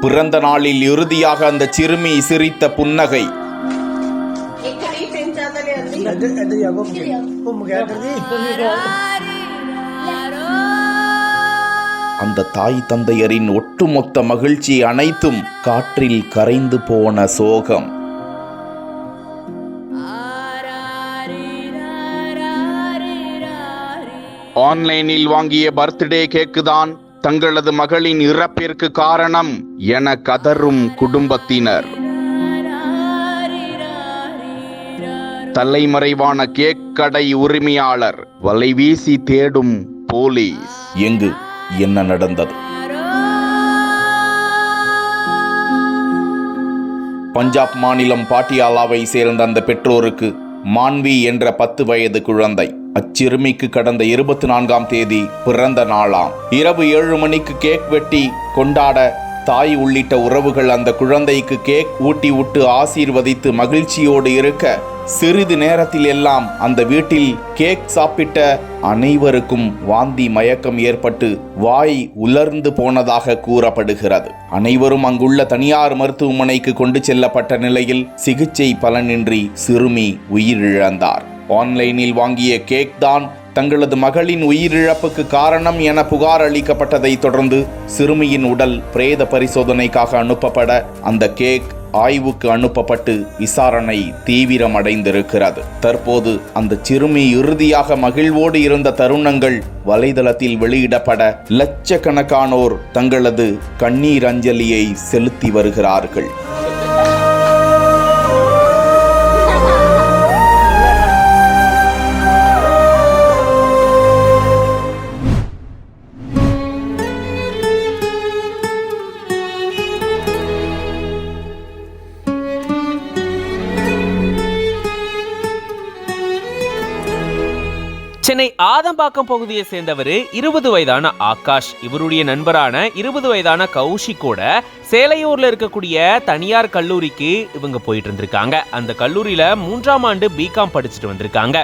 பிறந்த நாளில் இறுதியாக அந்த சிறுமி சிரித்த புன்னகை. அந்த தாய் தந்தையரின் ஒட்டுமொத்த மகிழ்ச்சி அனைத்தும் காற்றில் கரைந்து போன சோகம். ஆன்லைனில் வாங்கிய பர்த்டே கேக்கு தான் தங்களது மகளின் இறப்பிற்கு காரணம் என கதறும் குடும்பத்தினர். தலைமறைவான கேக் கடை உரிமையாளர் வலைவீசி தேடும் போலீஸ். எங்கு என்ன நடந்தது? பஞ்சாப் மாநிலம் பாட்டியாலாவை சேர்ந்த அந்த பெற்றோருக்கு மான்வி என்ற 10 வயது குழந்தை. அச்சிறுமிக்கு கடந்த 24ஆம் தேதி பிறந்த நாளாம். இரவு 7 மணிக்கு கேக் வெட்டி கொண்டாட தாய் உள்ளிட்ட உறவுகள் அந்த குழந்தைக்கு கேக் ஊட்டி விட்டு ஆசீர்வதித்து மகிழ்ச்சியோடு இருக்க, சிறிது நேரத்தில் எல்லாம் அந்த வீட்டில் கேக் சாப்பிட்ட அனைவருக்கும் வாந்தி மயக்கம் ஏற்பட்டு வாய் உலர்ந்து போனதாக கூறப்படுகிறது. அனைவரும் அங்குள்ள தனியார் மருத்துவமனைக்கு கொண்டு செல்லப்பட்ட நிலையில் சிகிச்சை பலனின்றி சிறுமி உயிரிழந்தார். ஆன்லைனில் வாங்கிய கேக் தான் தங்களது மகளின் உயிரிழப்புக்கு காரணம் என புகார் அளிக்கப்பட்டதை தொடர்ந்து சிறுமியின் உடல் பிரேத பரிசோதனைக்காக அனுப்பப்பட அந்த கேக் ஆய்வுக்கு அனுப்பப்பட்டு விசாரணை தீவிரமடைந்திருக்கிறது. தற்போது அந்த சிறுமி இறுதியாக மகிழ்வோடு இருந்த தருணங்கள் வலைதளத்தில் வெளியிடப்பட லட்சக்கணக்கானோர் தங்களது கண்ணீர் அஞ்சலியை செலுத்தி வருகிறார்கள். சென்னை ஆதம்பாக்கம் பகுதியை சேர்ந்தவர் 20 வயதான ஆகாஷ். இவருடைய நண்பரான 20 வயதான கௌஷிக்கோட சேலையூர்ல இருக்கக்கூடிய தனியார் கல்லூரிக்கு இவங்க போயிட்டு இருந்திருக்காங்க. அந்த கல்லூரியில 3ஆம் ஆண்டு பிகாம் படிச்சுட்டு வந்திருக்காங்க.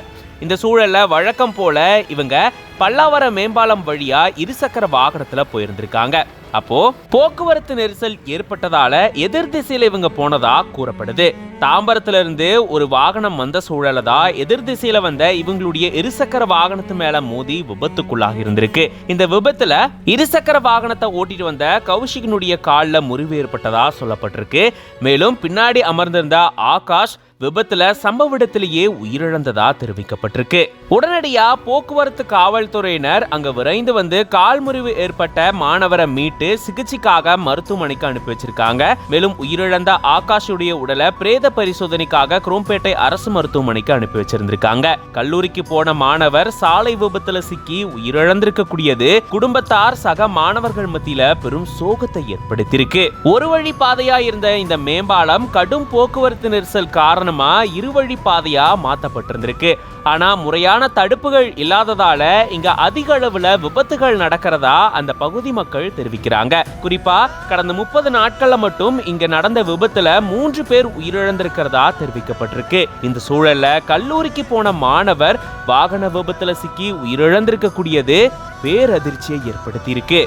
இந்த சூழல்ல வழக்கம் போல இவங்க பல்லாவரம் மேம்பாலம் வழியா இருசக்கர வாகனத்துல போயிருந்திருக்காங்க. அப்போ போக்குவரத்து நெரிசல் ஏற்பட்டதால எதிர் திசையில இவங்க போனதா கூறப்படுது. தாம்பரத்துல இருந்து ஒரு வாகனம் வந்த சூழலதா எதிர் திசையில வந்த இவங்களுடைய இருசக்கர வாகனத்து மேல மோதி விபத்துக்குள்ளாக இருந்திருக்கு. இந்த விபத்துல இருசக்கர வாகனத்தை ஓட்டிட்டு வந்த கௌஷிகனுடைய கால்ல முறிவு ஏற்பட்டதா சொல்லப்பட்டிருக்கு. மேலும் பின்னாடி அமர்ந்திருந்த ஆகாஷ் விபத்துல சம்பவ இடத்திலேயே உயிரிழந்ததா தெரிவிக்கப்பட்டிருக்கு. உடனடியா போக்குவரத்து காவல்துறையினர் அங்க விரைந்து வந்து கால் முறிவு ஏற்பட்ட மாணவரை மீட்டு சிகிச்சைக்காக மருத்துவமனைக்கு அனுப்பி வச்சிருக்காங்க. மேலும் உயிரிழந்த ஆகாஷுடைய உடலை பிரேத பரிசோதனைக்காக குரோம்பேட்டை அரசு மருத்துவமனைக்கு அனுப்பி வச்சிருந்திருக்காங்க. கல்லூரிக்கு போன மாணவர் சாலை விபத்துல சிக்கி உயிரிழந்திருக்க கூடியது குடும்பத்தார் சக மாணவர்கள் மத்தியில பெரும் சோகத்தை ஏற்படுத்தியிருக்கு. ஒரு வழி பாதையா இருந்த இந்த மேம்பாலம் கடும் போக்குவரத்து நெரிசல் காரணமா இருவழி பாதையா மாற்றப்பட்டிருந்திருக்கு. ஆனா முறையான தடுப்புகள் இல்லாததால இங்க அதிக அளவுல விபத்துகள் நடக்கிறதா அந்த பகுதி மக்கள் தெரிவிக்கிறாங்க. குறிப்பா கடந்த 30 நாட்கள்ல மட்டும் இங்க நடந்த விபத்துல 3 பேர் உயிரிழந்திருக்கிறதா தெரிவிக்கப்பட்டிருக்கு. இந்த சூழல்ல கல்லூரிக்கு போன மாணவர் வாகன விபத்துல சிக்கி உயிரிழந்திருக்க கூடியது பேரதிர்ச்சியை ஏற்படுத்தி இருக்கு.